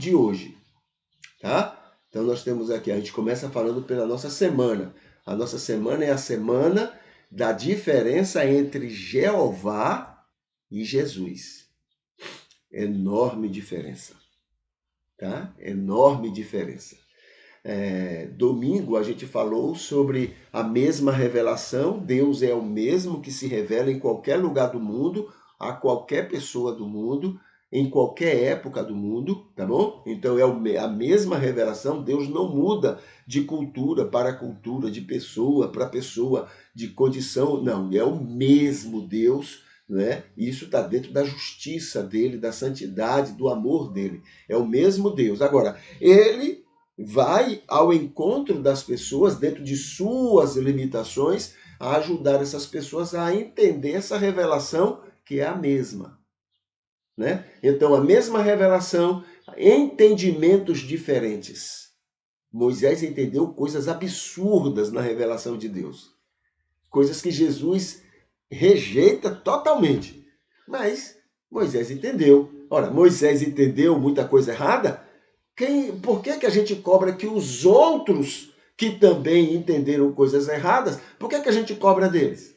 de hoje, tá? Então nós temos aqui, a gente começa falando pela nossa semana. A nossa semana é a semana da diferença entre Jeová e Jesus. Enorme diferença, tá? Enorme diferença. Domingo a gente falou sobre a mesma revelação. Deus é o mesmo que se revela em qualquer lugar do mundo, a qualquer pessoa do mundo, em qualquer época do mundo, tá bom? Então é a mesma revelação. Deus não muda de cultura para cultura, de pessoa para pessoa, de condição, não, é o mesmo Deus, né? Isso está dentro da justiça dele, da santidade, do amor dele. É o mesmo Deus. Agora, ele vai ao encontro das pessoas, dentro de suas limitações, a ajudar essas pessoas a entender essa revelação que é a mesma, né? Então, a mesma revelação, entendimentos diferentes. Moisés entendeu coisas absurdas na revelação de Deus, coisas que Jesus rejeita totalmente, mas Moisés entendeu. Ora, Moisés entendeu muita coisa errada. Por que a gente cobra que os outros que também entenderam coisas erradas, por que a gente cobra deles?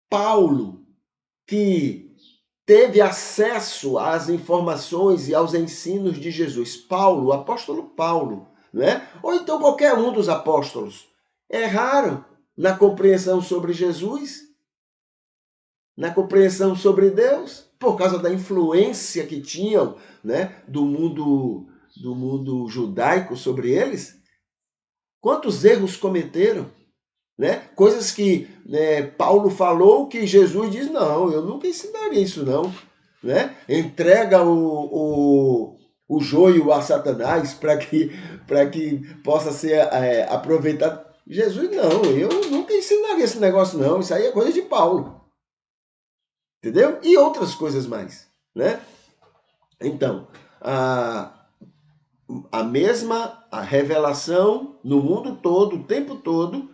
Paulo, que teve acesso às informações e aos ensinos de Jesus. Paulo, o apóstolo Paulo, né? Ou então qualquer um dos apóstolos, erraram na compreensão sobre Jesus, na compreensão sobre Deus, por causa da influência que tinham, né, do mundo judaico sobre eles. Quantos erros cometeram, né? Coisas que, né, Paulo falou que Jesus diz, não, eu nunca ensinaria isso não, né? Entrega o joio a Satanás para que possa ser aproveitado. Jesus, não, eu nunca ensinaria esse negócio não, isso aí é coisa de Paulo. Entendeu? E outras coisas mais, né? Então, a mesma revelação no mundo todo, o tempo todo,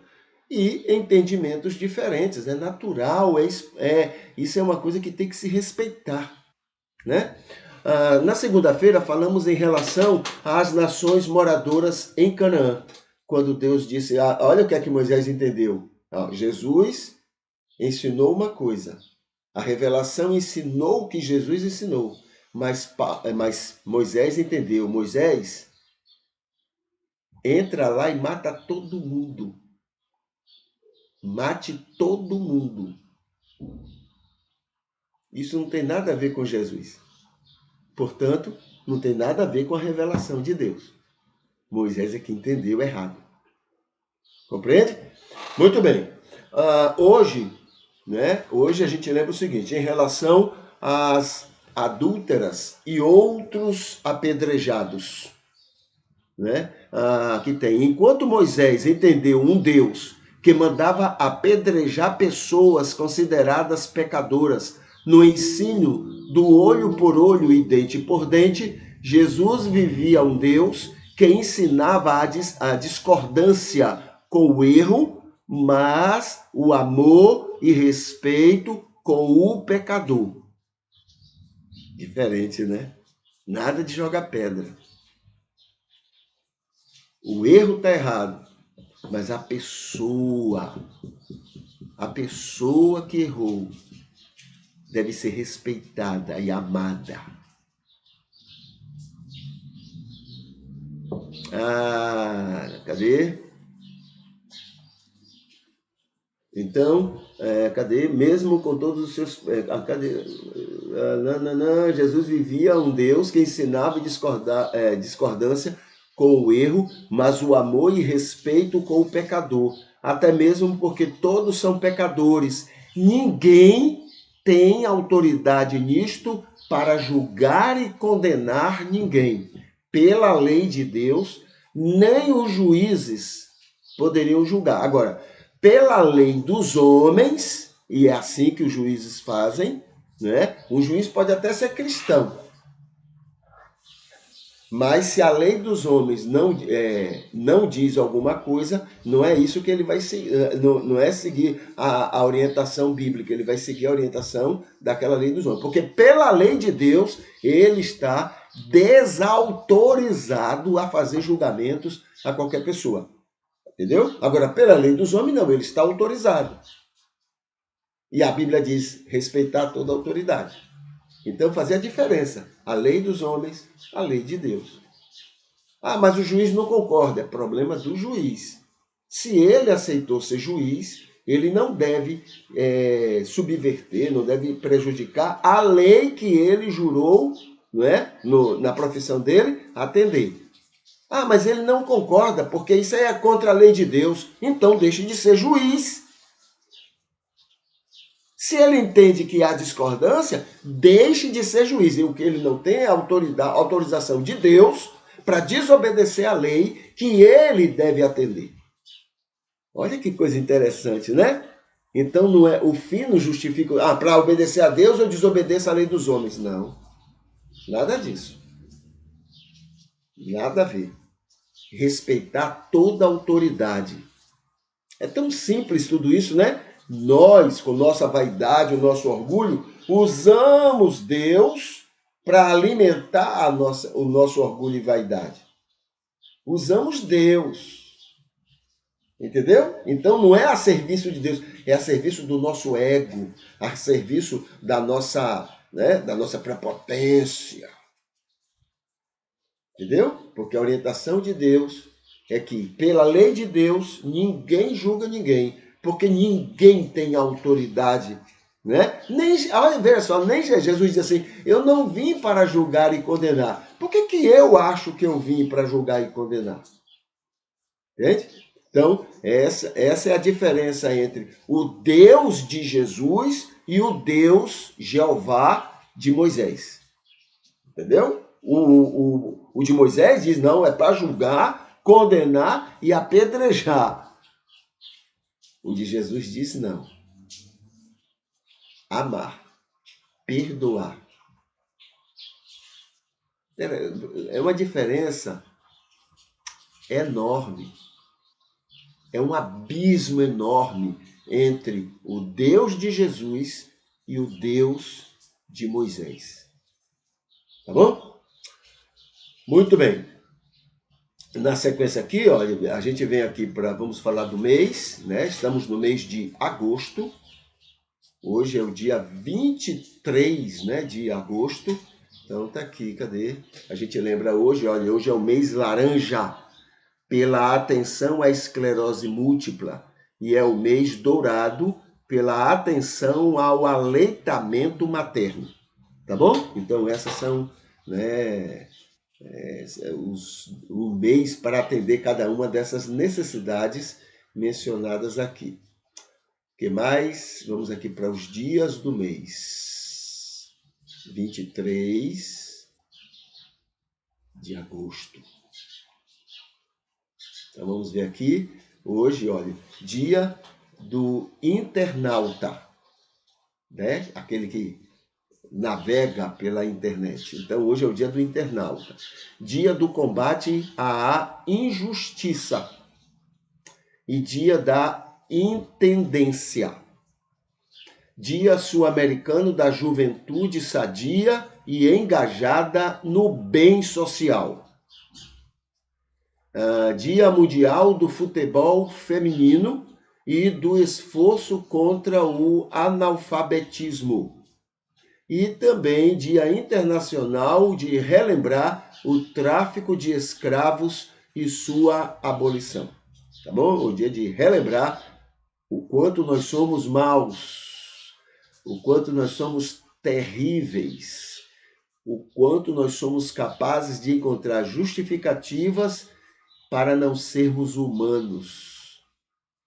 e entendimentos diferentes. É natural, isso é uma coisa que tem que se respeitar, né? Na segunda-feira falamos em relação às nações moradoras em Canaã, quando Deus disse, olha o que é que Moisés entendeu. Jesus ensinou uma coisa, a revelação ensinou o que Jesus ensinou, mas Moisés entendeu. Moisés, entra lá e mata todo mundo. Mate todo mundo. Isso não tem nada a ver com Jesus. Portanto, não tem nada a ver com a revelação de Deus. Moisés é que entendeu errado. Compreende? Muito bem. Hoje a gente lembra o seguinte, em relação às adúlteras e outros apedrejados, né? Que tem. Enquanto Moisés entendeu um Deus que mandava apedrejar pessoas consideradas pecadoras no ensino do olho por olho e dente por dente, Jesus vivia um Deus que ensinava a discordância com o erro, mas o amor e respeito com o pecador. Diferente, né? Nada de jogar pedra. O erro está errado, mas a pessoa que errou deve ser respeitada e amada. Cadê? Então, cadê? Mesmo com todos os seus... cadê? Jesus vivia um Deus que ensinava discordância com o erro, mas o amor e respeito com o pecador. Até mesmo porque todos são pecadores. Ninguém tem autoridade nisto para julgar e condenar ninguém. Pela lei de Deus, nem os juízes poderiam julgar. Agora, pela lei dos homens, e é assim que os juízes fazem, né? Um juiz pode até ser cristão, mas se a lei dos homens não diz alguma coisa, não é isso que ele vai seguir, não é seguir a orientação bíblica, ele vai seguir a orientação daquela lei dos homens. Porque pela lei de Deus, ele está desautorizado a fazer julgamentos a qualquer pessoa. Entendeu? Agora, pela lei dos homens, não, ele está autorizado. E a Bíblia diz respeitar toda a autoridade. Então, fazer a diferença. A lei dos homens, a lei de Deus. Ah, mas o juiz não concorda. É problema do juiz. Se ele aceitou ser juiz, ele não deve subverter, não deve prejudicar a lei que ele jurou, não é? Na profissão dele, atender. Ah, mas ele não concorda, porque isso aí é contra a lei de Deus. Então deixe de ser juiz. Se ele entende que há discordância, deixe de ser juiz. E o que ele não tem é autorização de Deus para desobedecer a lei que ele deve atender. Olha que coisa interessante, né? Então não é o fim não justifica. Para obedecer a Deus eu desobedeço a lei dos homens. Não. Nada disso. Nada a ver. Respeitar toda a autoridade. É tão simples tudo isso, né? Nós, com nossa vaidade, o nosso orgulho, usamos Deus para alimentar o nosso orgulho e vaidade. Usamos Deus. Entendeu? Então não é a serviço de Deus, é a serviço do nosso ego, a serviço da nossa prepotência. Entendeu? Porque a orientação de Deus é que, pela lei de Deus, ninguém julga ninguém, porque ninguém tem autoridade, né? Olha, veja só, nem Jesus diz assim, eu não vim para julgar e condenar. Por que eu acho que eu vim para julgar e condenar? Entende? Então, essa é a diferença entre o Deus de Jesus e o Deus Jeová de Moisés. Entendeu? O de Moisés diz, não, é para julgar, condenar e apedrejar. O de Jesus diz, não. Amar, perdoar. É uma diferença enorme. É um abismo enorme entre o Deus de Jesus e o Deus de Moisés. Tá bom? Muito bem. Na sequência aqui, olha, a gente vem aqui vamos falar do mês, né? Estamos no mês de agosto. Hoje é o dia 23, né, de agosto. Então tá aqui, cadê? A gente lembra hoje, olha, hoje é o mês laranja, pela atenção à esclerose múltipla, e é o mês dourado pela atenção ao aleitamento materno. Tá bom? Então essas são, né, o mês para atender cada uma dessas necessidades mencionadas aqui. O que mais? Vamos aqui para os dias do mês. 23 de agosto. Então vamos ver aqui. Hoje, olha, dia do internauta, né? Aquele que navega pela internet. Então hoje é o dia do internauta. Dia do combate à injustiça. E dia da intendência. Dia sul-americano da juventude sadia e engajada no bem social. Dia mundial do futebol feminino e do esforço contra o analfabetismo. E também Dia Internacional de relembrar o tráfico de escravos e sua abolição. Tá bom? O dia de relembrar o quanto nós somos maus, o quanto nós somos terríveis, o quanto nós somos capazes de encontrar justificativas para não sermos humanos,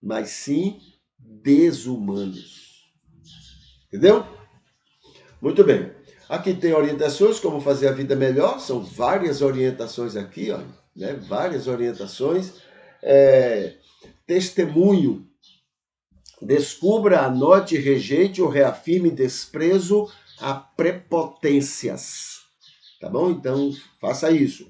mas sim desumanos. Entendeu? Muito bem. Aqui tem orientações como fazer a vida melhor, são várias orientações aqui, ó, né? Várias orientações. Testemunho. Descubra, anote, rejeite ou reafirme desprezo a prepotências. Tá bom? Então, faça isso.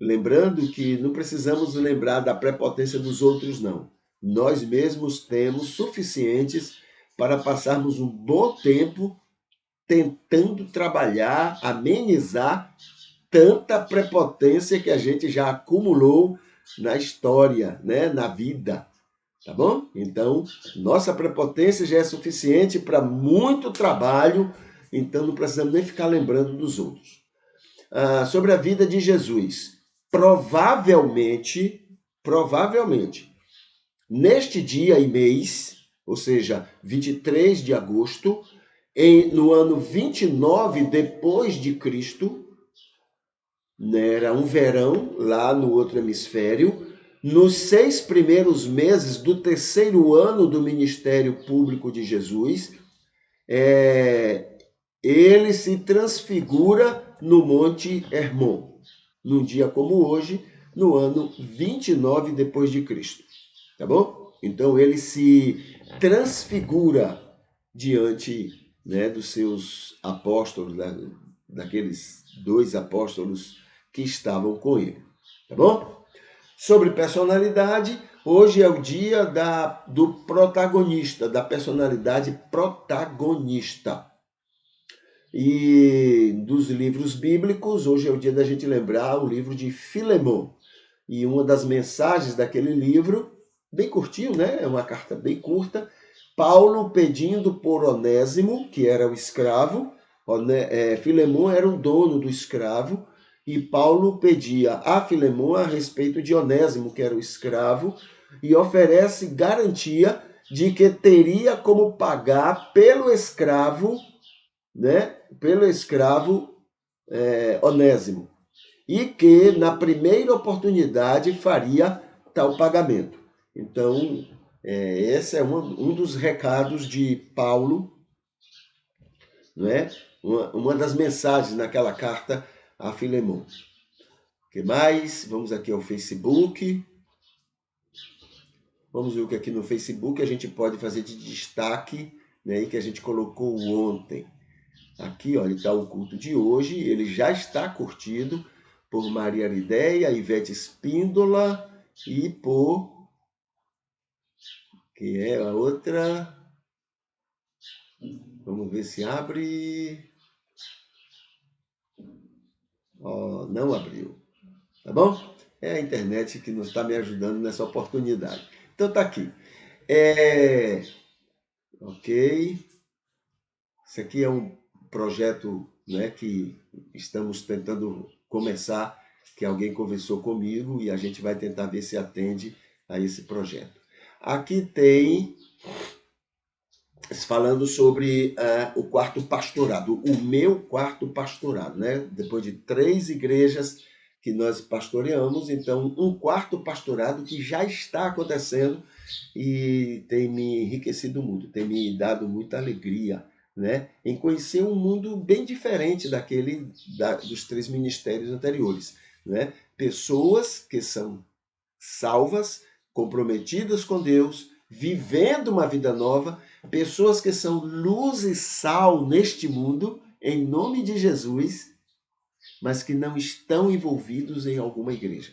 Lembrando que não precisamos lembrar da prepotência dos outros, não. Nós mesmos temos suficientes para passarmos um bom tempo tentando trabalhar, amenizar tanta prepotência que a gente já acumulou na história, né, na vida. Tá bom? Então, nossa prepotência já é suficiente para muito trabalho, então não precisamos nem ficar lembrando dos outros. Sobre a vida de Jesus. Provavelmente, neste dia e mês, ou seja, 23 de agosto, no ano 29 depois de Cristo, né, era um verão lá no outro hemisfério, nos 6 primeiros meses do terceiro ano do ministério público de Jesus, ele se transfigura no Monte Hermon, num dia como hoje, no ano 29 depois de Cristo, tá bom? Então ele se transfigura diante, né, dos seus apóstolos, daqueles 2 apóstolos que estavam com ele, tá bom? Sobre personalidade, hoje é o dia do protagonista, da personalidade protagonista. E dos livros bíblicos, hoje é o dia da gente lembrar o livro de Filemon. E uma das mensagens daquele livro, bem curtinho, né? É uma carta bem curta, Paulo pedindo por Onésimo, que era o escravo, Filemon era o dono do escravo, e Paulo pedia a Filemon a respeito de Onésimo, que era o escravo, e oferece garantia de que teria como pagar pelo escravo, né? Pelo escravo Onésimo, e que na primeira oportunidade faria tal pagamento. Então, esse é um dos recados de Paulo, né? Uma das mensagens naquela carta a Filemon. O que mais? Vamos aqui ao Facebook. Vamos ver o que aqui no Facebook a gente pode fazer de destaque, né, que a gente colocou ontem. Aqui, olha, está o culto de hoje, ele já está curtido por Maria Arideia, Ivete Espíndola e por... que é a outra... Vamos ver se abre... não abriu, tá bom? É a internet que não está me ajudando nessa oportunidade. Então tá aqui. Ok. Isso aqui é um projeto, né, que estamos tentando começar, que alguém conversou comigo e a gente vai tentar ver se atende a esse projeto. Aqui tem falando sobre o quarto pastorado, o meu quarto pastorado, né? Depois de 3 igrejas que nós pastoreamos, então um quarto pastorado que já está acontecendo e tem me enriquecido muito, tem me dado muita alegria, né? Em conhecer um mundo bem diferente daquele dos 3 ministérios anteriores, né? Pessoas que são salvas, comprometidas com Deus, vivendo uma vida nova, pessoas que são luz e sal neste mundo, em nome de Jesus, mas que não estão envolvidos em alguma igreja.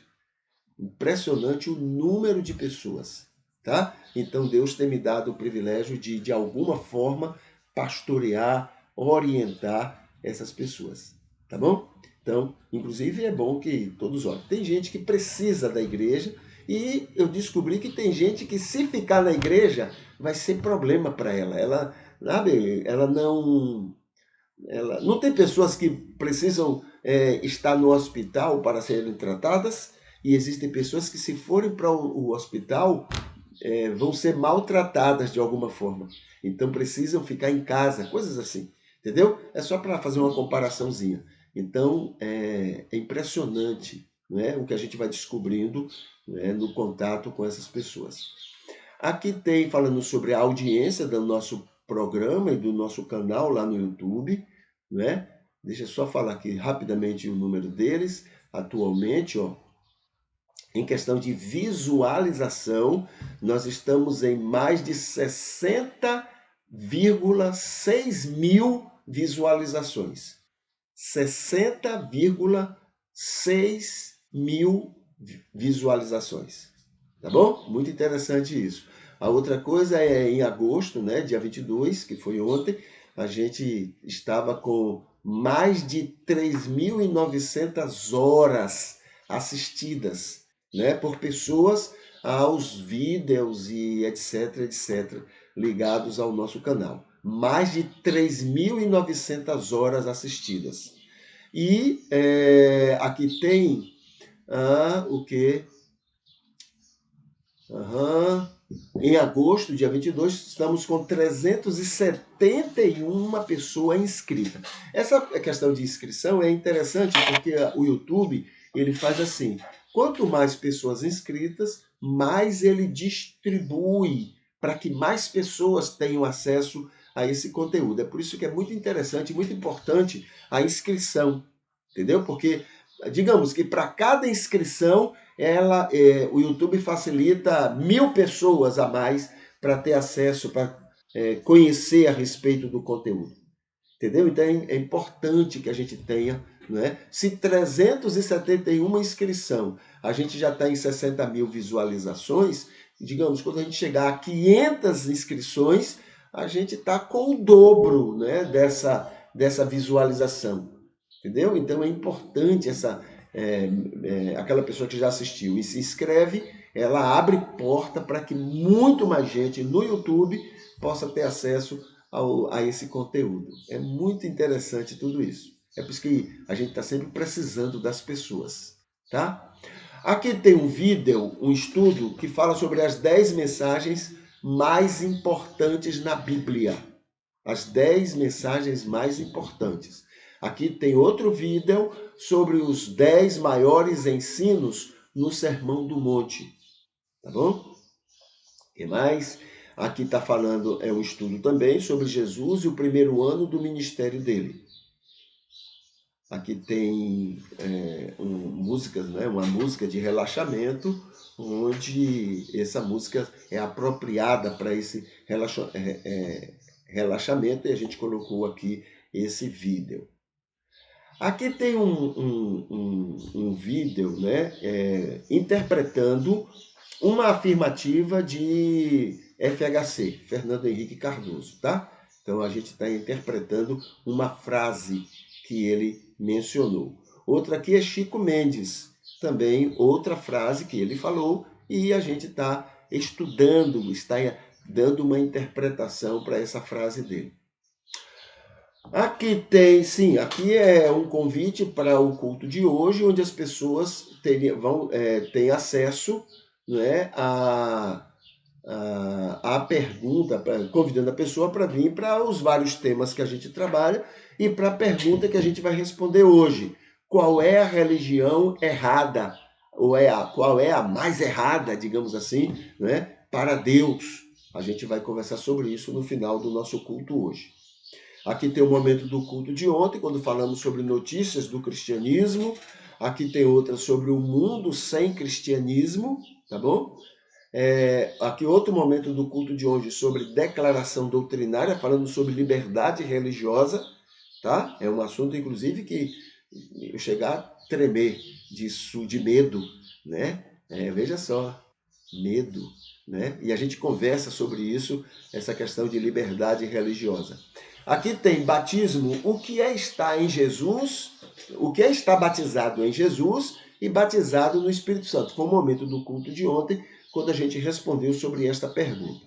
Impressionante o número de pessoas, tá? Então Deus tem me dado o privilégio de alguma forma, pastorear, orientar essas pessoas, tá bom? Então, inclusive é bom que todos olhem. Tem gente que precisa da igreja e eu descobri que tem gente que se ficar na igreja vai ser problema para ela. Ela não tem pessoas que precisam estar no hospital para serem tratadas e existem pessoas que se forem para o hospital vão ser maltratadas de alguma forma. Então precisam ficar em casa, coisas assim. Entendeu? É só para fazer uma comparaçãozinha. Então é impressionante, né, o que a gente vai descobrindo, né, no contato com essas pessoas. Aqui tem falando sobre a audiência do nosso programa e do nosso canal lá no YouTube, né? Deixa eu só falar aqui rapidamente o número deles. Atualmente, ó, em questão de visualização, nós estamos em mais de 60,6 mil visualizações. 60,6 mil visualizações. Tá bom? Muito interessante isso. A outra coisa é em agosto, né, dia 22, que foi ontem, a gente estava com mais de 3.900 horas assistidas, né, por pessoas aos vídeos e etc, etc, ligados ao nosso canal. Mais de 3.900 horas assistidas. E aqui tem o que? Em agosto, dia 22, estamos com 371 pessoas inscritas. Essa questão de inscrição é interessante porque o YouTube ele faz assim: quanto mais pessoas inscritas, mais ele distribui para que mais pessoas tenham acesso a esse conteúdo. É por isso que é muito interessante, muito importante a inscrição, entendeu? Porque, digamos que para cada inscrição o YouTube facilita 1.000 pessoas a mais para ter acesso, para conhecer a respeito do conteúdo. Entendeu? Então é importante que a gente tenha, né? Se 371 inscrição, a gente já está em 60.000 visualizações, digamos, quando a gente chegar a 500 inscrições, a gente está com o dobro, né, dessa visualização. Entendeu? Então é importante aquela pessoa que já assistiu e se inscreve, ela abre porta para que muito mais gente no YouTube possa ter acesso a esse conteúdo. É muito interessante tudo isso. É por isso que a gente está sempre precisando das pessoas, tá? Aqui tem um vídeo, um estudo que fala sobre as 10 mensagens mais importantes na Bíblia. As 10 mensagens mais importantes. Aqui tem outro vídeo sobre os 10 maiores ensinos no Sermão do Monte. Tá bom? E mais? Aqui está falando, um estudo também sobre Jesus e o primeiro ano do ministério dele. Aqui tem músicas, né? Uma música de relaxamento, onde essa música é apropriada para esse relaxamento, e a gente colocou aqui esse vídeo. Aqui tem um vídeo, né, interpretando uma afirmativa de FHC, Fernando Henrique Cardoso, tá? Então a gente está interpretando uma frase que ele mencionou. Outra aqui é Chico Mendes, também outra frase que ele falou, e a gente está estudando, está dando uma interpretação para essa frase dele. Aqui tem, sim, aqui é um convite para o culto de hoje, onde as pessoas têm acesso, né, a pergunta, convidando a pessoa para vir para os vários temas que a gente trabalha e para a pergunta que a gente vai responder hoje. Qual é a religião errada? Ou qual é a mais errada, digamos assim, né, para Deus? A gente vai conversar sobre isso no final do nosso culto hoje. Aqui tem o momento do culto de ontem, quando falamos sobre notícias do cristianismo. Aqui tem outra sobre o mundo sem cristianismo, tá bom? Aqui outro momento do culto de hoje sobre declaração doutrinária, falando sobre liberdade religiosa, tá? É um assunto, inclusive, que eu chegar a tremer de medo, né? Veja só, medo, né? E a gente conversa sobre isso, essa questão de liberdade religiosa. Aqui tem batismo, o que é estar em Jesus, o que é estar batizado em Jesus e batizado no Espírito Santo. Foi o momento do culto de ontem, quando a gente respondeu sobre esta pergunta.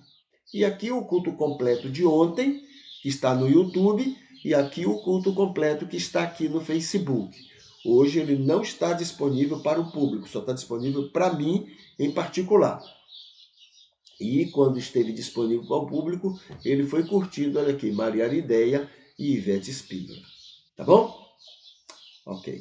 E aqui o culto completo de ontem, que está no YouTube, e aqui o culto completo que está aqui no Facebook. Hoje ele não está disponível para o público, só está disponível para mim em particular. E quando esteve disponível para o público, ele foi curtido, olha aqui, Maria Arideia e Ivete Spínola. Tá bom? Ok.